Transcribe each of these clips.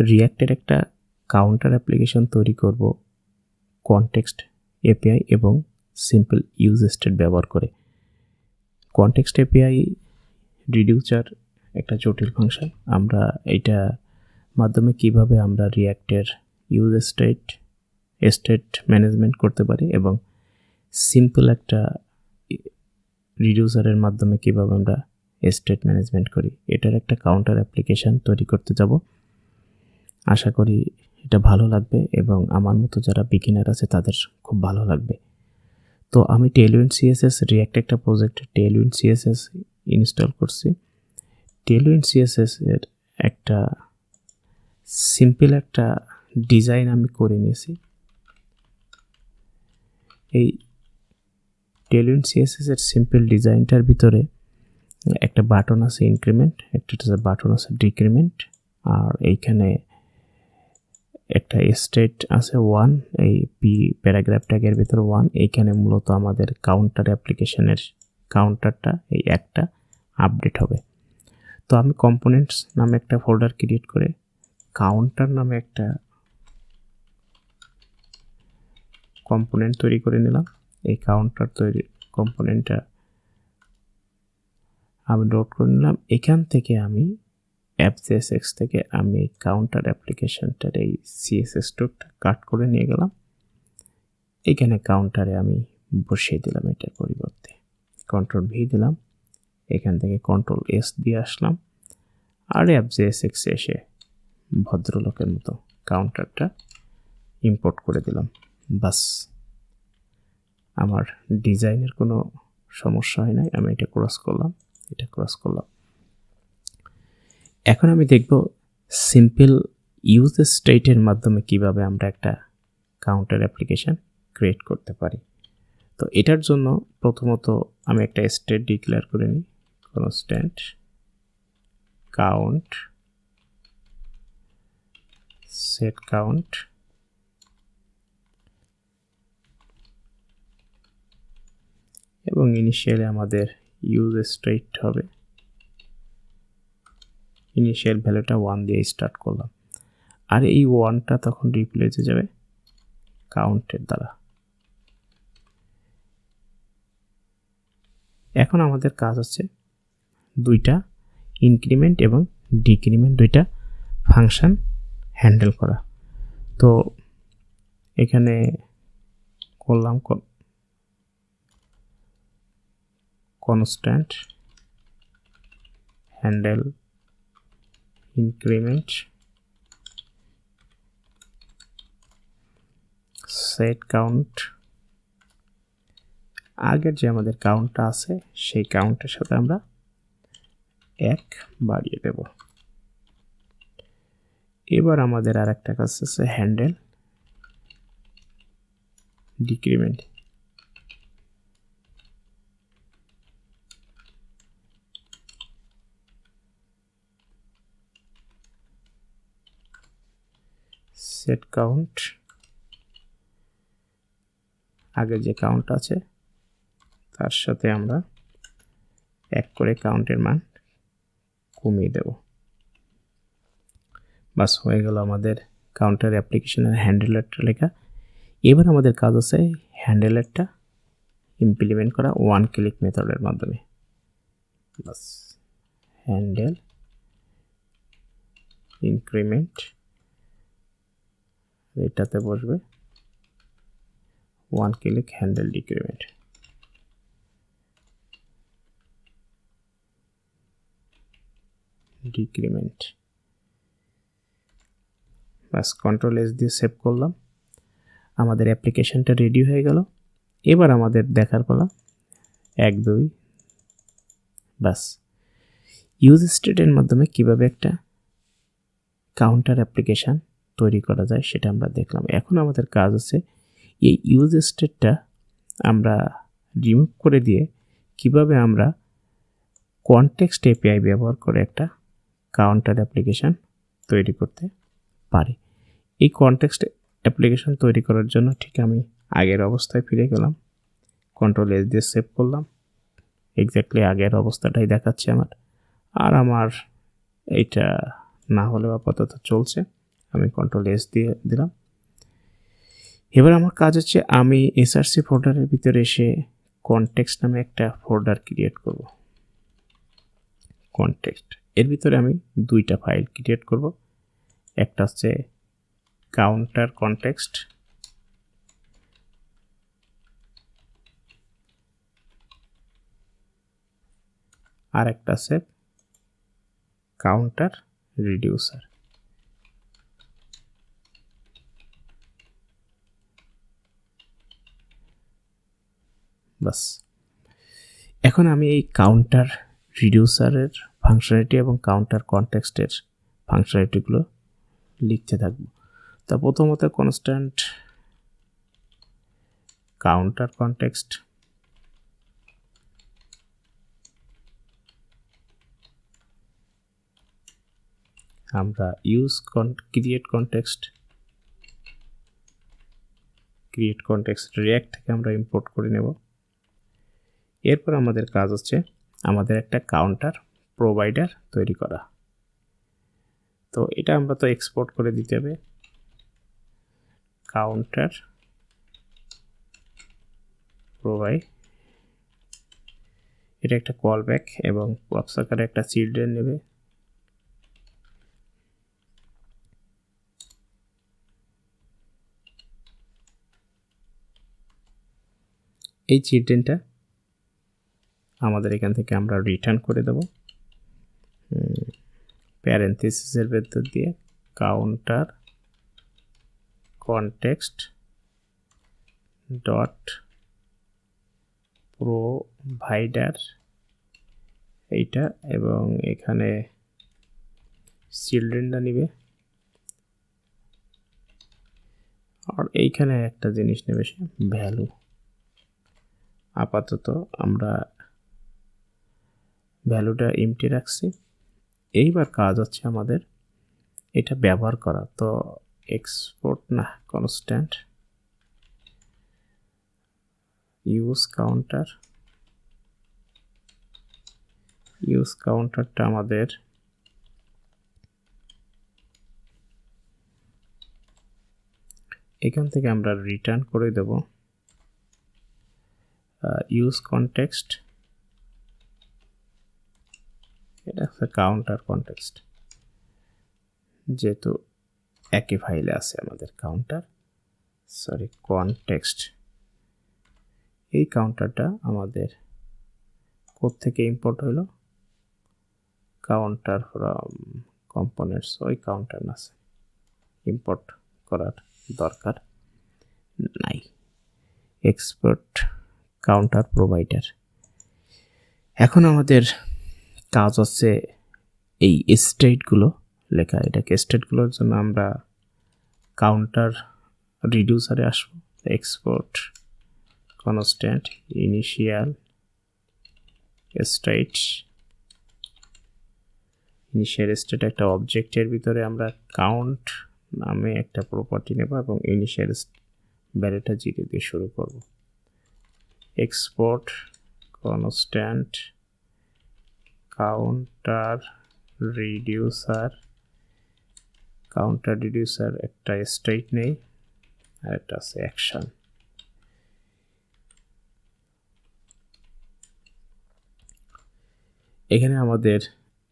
রিঅ্যাক্টের একটা counter application তৈরি করব কনটেক্সট এপিআই এবং সিম্পল ইউজ স্টেট ব্যবহার করে। কনটেক্সট এপিআই রিডিউসার একটা জটিল ফাংশন। আমরা এইটা মাধ্যমে কিভাবে আমরা রিঅ্যাক্টের ইউজ স্টেট ম্যানেজমেন্ট করতে পারি এবং সিম্পল একটা রিডিউসারের মাধ্যমে কিভাবে আমরা স্টেট ম্যানেজমেন্ট করি, এটার একটা কাউন্টার অ্যাপ্লিকেশন তৈরি করতে যাব। আশা করি এটা ভালো লাগবে এবং আমার মতো যারা বিগিনার আছে তাদের খুব ভালো লাগবে। তো আমি টেইলউইন্ড সিএসএস রিঅ্যাক্ট একটা প্রজেক্ট টেইলউইন্ড সিএসএস ইনস্টল করছি। টেইলউইন্ড সিএসএস এর একটা সিম্পল একটা ডিজাইন আমি করে নিয়েছি। এই টেইলউইন্ড সিএসএস এর সিম্পল ডিজাইনটার ভিতরে একটা বাটন আছে ইনক্রিমেন্ট, একটা বাটন আছে ডিক্রিমেন্ট, আর এইখানে একটা স্টেট আছে 1, এই প্যারাগ্রাফ ট্যাগের ভিতরে 1। এইখানে মূলত আমাদের কাউন্টার অ্যাপ্লিকেশনের কাউন্টারটা এই একটা আপডেট হবে। তো আমি কম্পোনেন্টস নামে একটা ফোল্ডার ক্রিয়েট করে কাউন্টার নামে একটা কম্পোনেন্ট তৈরি করে নিলাম। এই কাউন্টার তৈরি কম্পোনেন্টটা আমি লোড করে নিলাম। এখান থেকে আমি অ্যাপ.js থেকে আমি এই কাউন্টার অ্যাপ্লিকেশনটার এই সিএসএস টুকটা কাট করে নিয়ে গেলাম। এখানে কাউন্টারে আমি বসিয়ে দিলাম এটার পরিবর্তে। কন্ট্রোল ভি দিলাম, এখান থেকে কন্ট্রোল এস দিয়ে আসলাম, আর অ্যাপ.js এসে ভদ্রলোকের মতো কাউন্টারটা ইম্পোর্ট করে দিলাম। বাস, আমার ডিজাইনের কোনো সমস্যা হয় নাই। আমি এটা ক্রস করলাম, এটা ক্রস করলাম। এখন আমি দেখব সিম্পল ইউজ স্টেটের মাধ্যমে কিভাবে আমরা একটা কাউন্টার অ্যাপ্লিকেশন ক্রিয়েট করতে পারি। তো এটার জন্য প্রথমত আমি একটা স্টেট ডিক্লেয়ার করে নিই, কনস্ট্যান্ট কাউন্ট সেট কাউন্ট, এবং ইনিশিয়ালি আমাদের ইউজ স্টেট হবে। ইনিশিয়াল ভ্যালুটা 1 দিয়ে স্টার্ট করলাম, আর এই 1টা তখন রিপ্লেস হয়ে যাবে কাউন্টের দ্বারা। এখন আমাদের কাজ হচ্ছে দুইটা ইনক্রিমেন্ট এবং ডিক্রিমেন্ট দুইটা ফাংশন হ্যান্ডেল করা। তো এখানে করলাম constant handle increment set count. আগের যে আমাদের কাউন্টটা আছে সেই কাউন্টের সাথে আমরা 1 বাড়িয়ে দেব। এবার আমাদের আর একটা কাজ আছে হ্যান্ডেল ডিক্রিমেন্ট। সেট কাউন্ট, আগে যে কাউন্ট আছে তার সাথে আমরা 1 করে কাউন্টের মান কমিয়ে দেব। বাস, হয়ে গেল আমাদের কাউন্টার অ্যাপ্লিকেশনের হ্যান্ডেলারটা লেখা। এবার আমাদের কাজ আছে হ্যান্ডেলারটা ইমপ্লিমেন্ট করা 1 ক্লিক মেথডের মাধ্যমে। বাস, হ্যান্ডেল ইনক্রিমেন্ট, এটাতে বসবে 1 ক্লিক হ্যান্ডেল ডিক্রিমেন্ট। বাস, কন্ট্রোল এস দিয়ে সেভ করলাম। আমাদের অ্যাপ্লিকেশনটা রেডি হয়ে গেল। এবার আমাদের দেখার পালা 1, 2। বাস, ইউজ স্টেটের মাধ্যমে কিভাবে একটা কাউন্টার অ্যাপ্লিকেশন তৈরি করা যায় সেটা আমরা দেখলাম। এখন আমাদের কাজ হচ্ছে এই ইউজ স্টেটটা আমরা রিমুভ করে দিয়ে কিভাবে আমরা কনটেক্সট এপিআই ব্যবহার করে একটা কাউন্টার অ্যাপ্লিকেশন তৈরি করতে পারি। এই কনটেক্সট অ্যাপ্লিকেশন তৈরি করার জন্য ঠিক আমি আগের অবস্থায় ফিরে গেলাম, কন্ট্রোল এস দিয়ে সেভ করলাম। এক্স্যাক্টলি আগের অবস্থাটাই দেখাচ্ছে আমার, আর আমার এইটা না হলেও আপাতত চলছে। আমি কন্ট্রোল এস দিয়ে দিলাম। এবার আমার কাজ হচ্ছে আমি এসআরসি ফোল্ডারের ভিতরে এসে কনটেক্সট নামে একটা ফোল্ডার ক্রিয়েট করব। কনটেক্সট এর ভিতরে আমি দুইটা ফাইল ক্রিয়েট করব। একটা হচ্ছে কাউন্টার কনটেক্সট, আর একটা আছে কাউন্টার রিডিউসার। বাস, এখন আমি এই কাউন্টার রিডিউসারের ফাংশনালিটি এবং কাউন্টার কনটেক্সটের ফাংশনালিটিগুলো লিখতে থাকবো। তা প্রথমত কনস্ট্যান্ট কাউন্টার কনটেক্সট, আমরা ক্রিয়েট কনটেক্সট রিঅ্যাক্ট থেকে আমরা ইম্পোর্ট করে নেব। এরপর আমাদের কাজ হচ্ছে আমাদের একটা কাউন্টার প্রোভাইডার তৈরি করা। তো এটা আমরা তো এক্সপোর্ট করে দিতে হবে। কাউন্টার প্রোভাইড, এটা একটা কল ব্যাক এবং প্রপস আকারে একটা চিলড্রেন নেবে। এই চিলড্রেনটা আমাদের এখান থেকে আমরা রিটার্ন করে দেব প্যারেন্থেসিসের ভেতর দিয়ে কাউন্টার কনটেক্সট ডট প্রোভাইডার এইটা, এবং এখানে চিলড্রেনটা নিবে, আর এইখানে একটা জিনিস নেবে সে ভ্যালু। আপাতত আমরা ভ্যালুটা এমটি রাখছি। এইবার কাজ হচ্ছে আমাদের এটা ব্যবহার করা। তো এক্সপোর্ট না, কনস্ট্যান্ট ইউজ কাউন্টারটা আমাদের এখান থেকে আমরা রিটার্ন করে দেব ইউজ কনটেক্সট, এটা হচ্ছে কাউন্টার কনটেক্সট, যেহেতু একই ফাইলে আছে আমাদের কনটেক্সট। এই কাউন্টারটা আমাদের কোড থেকে ইম্পোর্ট হলো, কাউন্টার ফ্রম কম্পোনেন্টস, ওই কাউন্টার আছে, ইম্পোর্ট করার দরকার নাই। Export counter provider. এখন আমাদের কাজ হচ্ছে এই স্টেটগুলো লেখা। এটাকে স্টেটগুলোর জন্য আমরা কাউন্টার রিডিউসারে আসবো। এক্সপোর্ট কনস্ট্যান্ট ইনিশিয়াল স্টেট একটা অবজেক্টের ভিতরে আমরা কাউন্ট নামে একটা প্রপার্টি নেব এবং ইনিশিয়াল ভ্যালুটা 0 দিয়ে শুরু করব। এক্সপোর্ট কনস্ট্যান্ট কাউন্টার রিডিউসার একটা স্টেট নেই, আর একটা আছে অ্যাকশন। এখানে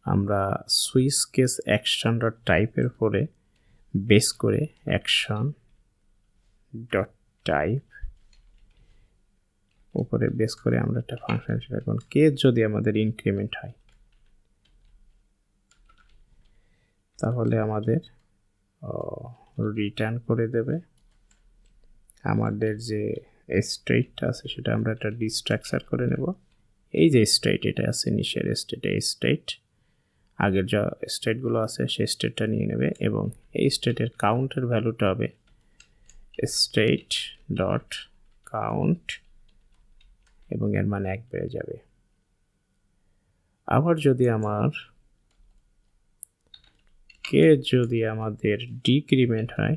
আমরা সুইচ কেস অ্যাকশন ডট টাইপের উপরে বেস করে অ্যাকশন ডট টাইপ উপরে বেস করে আমরা একটা ফাংশন এখন কেস যদি আমাদের ইনক্রিমেন্ট হয় তাহলে আমাদের রিটার্ন করে দেবে। আমাদের যে স্টেটটা আছে সেটা আমরা একটা ডিস্ট্রাকচার করে নেব। এই যে স্টেট, এটা আছে ইনিশিয়াল স্টেট, এই স্টেট আগের যা স্টেটগুলো আছে সেই স্টেটটা নিয়ে নেবে এবং এই স্টেটের কাউন্টের ভ্যালুটা হবে স্টেট ডট কাউন্ট এবং এর মান 1 বেড়ে যাবে। আবার যদি আমাদের ডিক্রিমেন্ট হয়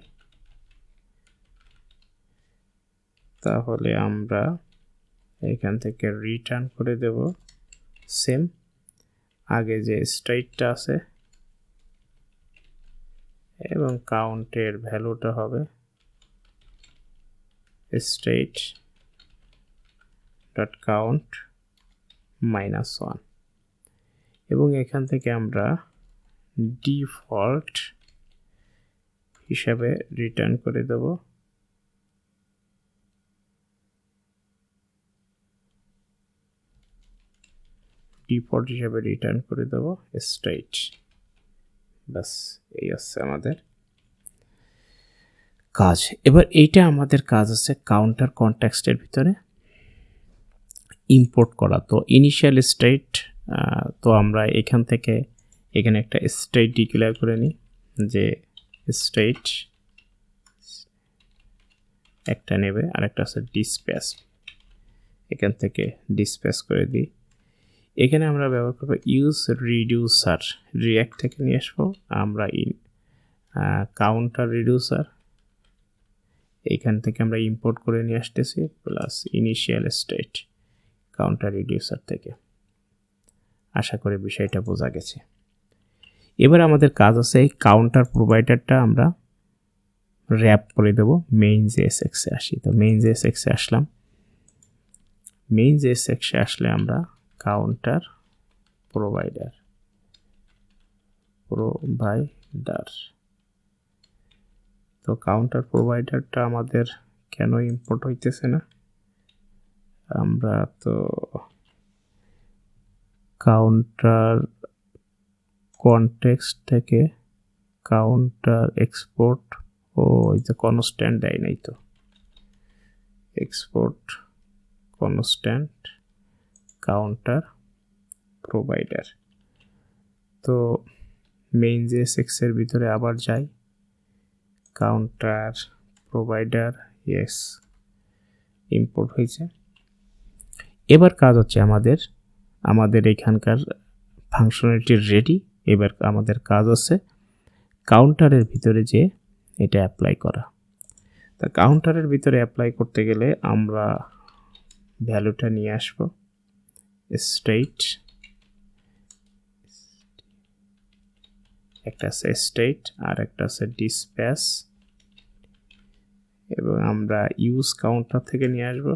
তাহলে আমরা এখান থেকে রিটার্ন করে দেব সেম আগে যে স্টেটটা আছে এবং কাউন্টের ভ্যালুটা হবে state ডট কাউন্ট -1 এবং এখান থেকে আমরা ডিফল্ট হিসাবে রিটার্ন করে দেব state। বাস এই আছে আমাদের কাজ। এবার এইটা আমাদের কাজ আছে কাউন্টার কনটেক্সটের ভিতরে ইম্পোর্ট করা। তো ইনিশিয়াল স্টেট তো আমরা এখান থেকে এখানে একটা স্টেট ডিক্লেয়ার করে নিই যে স্টেট একটা নেবে আর একটা আছে ডিসপ্যাচ, এখান থেকে ডিসপ্যাচ করে দিই। এখানে আমরা ব্যবহার করব ইউজ রিডিউসার, রিঅ্যাক্ট থেকে নিয়ে আসবো আমরা কাউন্টার রিডিউসার, এইখান থেকে আমরা ইম্পোর্ট করে নিয়ে আসতেছি plus initial state counter reducer থেকে। আশা করি বিষয়টা বোঝা গেছে। এবার আমাদের কাজ আছে এই কাউন্টার প্রোভাইডারটা আমরা র্যাপ করে দেব মেইন জেএসএক্সে আসি। তো মেইন জেএসএক্সে আসলাম, মেইন জেএসএক্সে আসলে আমরা কাউন্টার প্রোভাইডার তো কাউন্টার প্রোভাইডারটা আমাদের কেন ইম্পোর্ট হইতেছে না? আমরা তো কাউন্টার কনটেক্সট থেকে কাউন্টার এক্সপোর্ট ওই যে কনস্ট্যান্ট দেয় নাই, তো এক্সপোর্ট কনস্ট্যান্ট কাউন্টার প্রোভাইডার। তো মেইন জেএসএক্স এর ভিতরে আবার যাই, কাউন্টার প্রোভাইডার ইয়েস ইম্পোর্ট হয়েছে। এবার কাজ হচ্ছে আমাদের এখানকার ফাংশনালিটি রেডি। এবার আমাদের কাজ হচ্ছে কাউন্টারের ভিতরে যে এটা অ্যাপ্লাই করা। তা কাউন্টারের ভিতরে অ্যাপ্লাই করতে গেলে আমরা ভ্যালুটা নিয়ে আসব স্টেট, একটা আছে স্টেট আর একটা আছে ডিসপ্যাচ, এবং আমরা ইউজ কাউন্টার থেকে নিয়ে আসব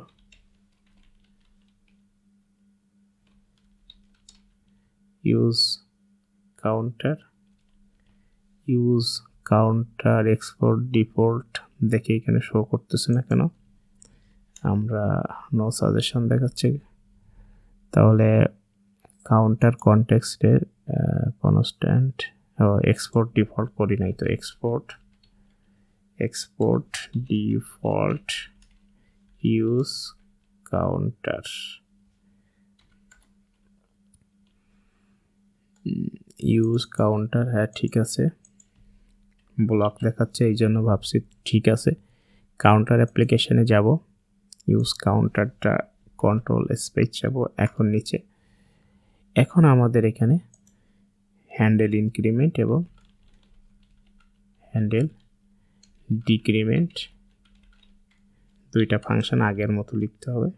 ইউজ কাউন্টার এক্সপোর্ট ডিফল্ট। দেখে এখানে শো করতেছে না কেন, আমরা নো সাজেশন দেখাচ্ছে। তাহলে কাউন্টার কনটেক্সটের কনস্ট্যান্ট এক্সপোর্ট ডিফল্ট করি নাই, তো এক্সপোর্ট ডিফল্ট ইউজ কাউন্টার হ্যাঁ ঠিক আছে, ব্লক দেখাচ্ছে এই জন্য ভাবছি ঠিক আছে। কাউন্টার অ্যাপ্লিকেশনে যাব, ইউজ কাউন্টারটা কন্ট্রোল স্পেস যাব এখন নিচে। এখন আমাদের এখানে হ্যান্ডেল ইনক্রিমেন্ট এবং হ্যান্ডেল ডিক্রিমেন্ট দুইটা ফাংশন আগের মতো লিখতে হবে।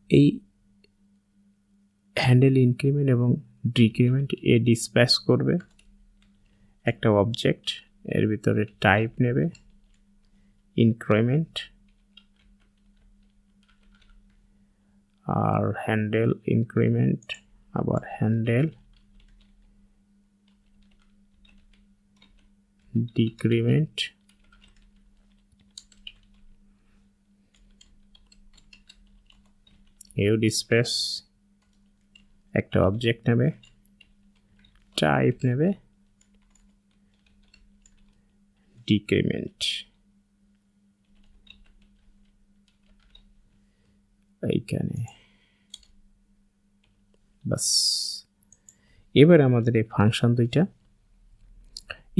এই হ্যান্ডেল ইনক্রিমেন্ট এবং ডিক্রিমেন্ট এ ডিসপ্যাচ করবে একটা অবজেক্ট, এর ভিতরে টাইপ নেবে ইনক্রিমেন্ট আর হ্যান্ডেল ইনক্রিমেন্ট আবার হ্যান্ডেল ডিক্রিমেন্ট, এও ডিসপ্যাচ একটা অবজেক্ট নেবে, টাইপ নেবে ডিক্রিমেন্ট। এইখানে বাস। এবার আমাদের এই ফাংশন দুইটা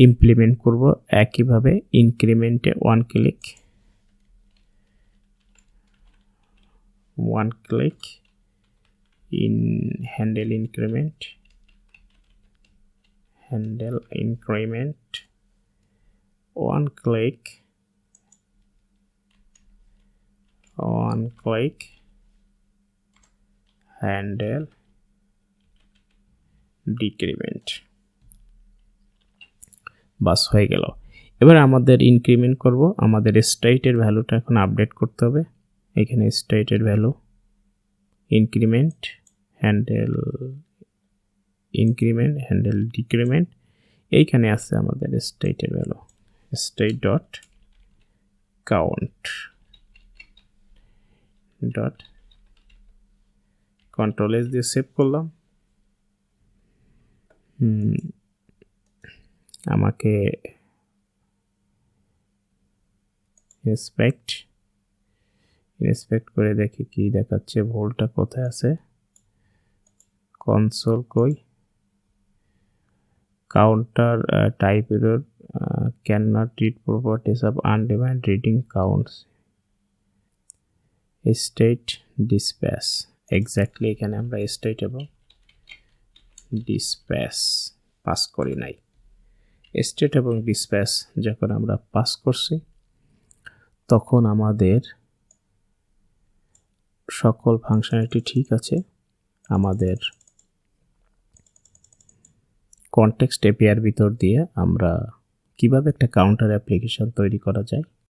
ইমপ্লিমেন্ট করব একইভাবে। ইনক্রিমেন্টে one click in handle increment one click handle decrement, বাস হয়ে গেল। এবার আমাদের ইনক্রিমেন্ট করব, আমাদের স্টেটের ভ্যালুটা এখন আপডেট করতে হবে। এখানে স্টেটের ভ্যালু ইনক্রিমেন্ট হ্যান্ডেল ডিক্রিমেন্ট, এইখানে আছে আমাদের স্টেটের value state dot count dot control S দিয়ে সেভ করলাম। আমাকে ইন্সপেক্ট করে দেখি কি দেখাচ্ছে, ভুলটা কোথায় আছে। কনসোল কই, counter type error, can not read properties of undefined reading counts, state dispatch, exactly এখানে আমরা স্টেট এবং ডিসপ্যাচ পাস করি নাই। স্টেট এবং ডিসপ্যাচ যখন আমরা পাস করছি তখন আমাদের সকল ফাংশনালিটি ঠিক আছে। আমাদের কনটেক্সট এপিআইয়ের ভিতর দিয়ে আমরা কিভাবে একটা কাউন্টার অ্যাপ্লিকেশন তৈরি করা যায়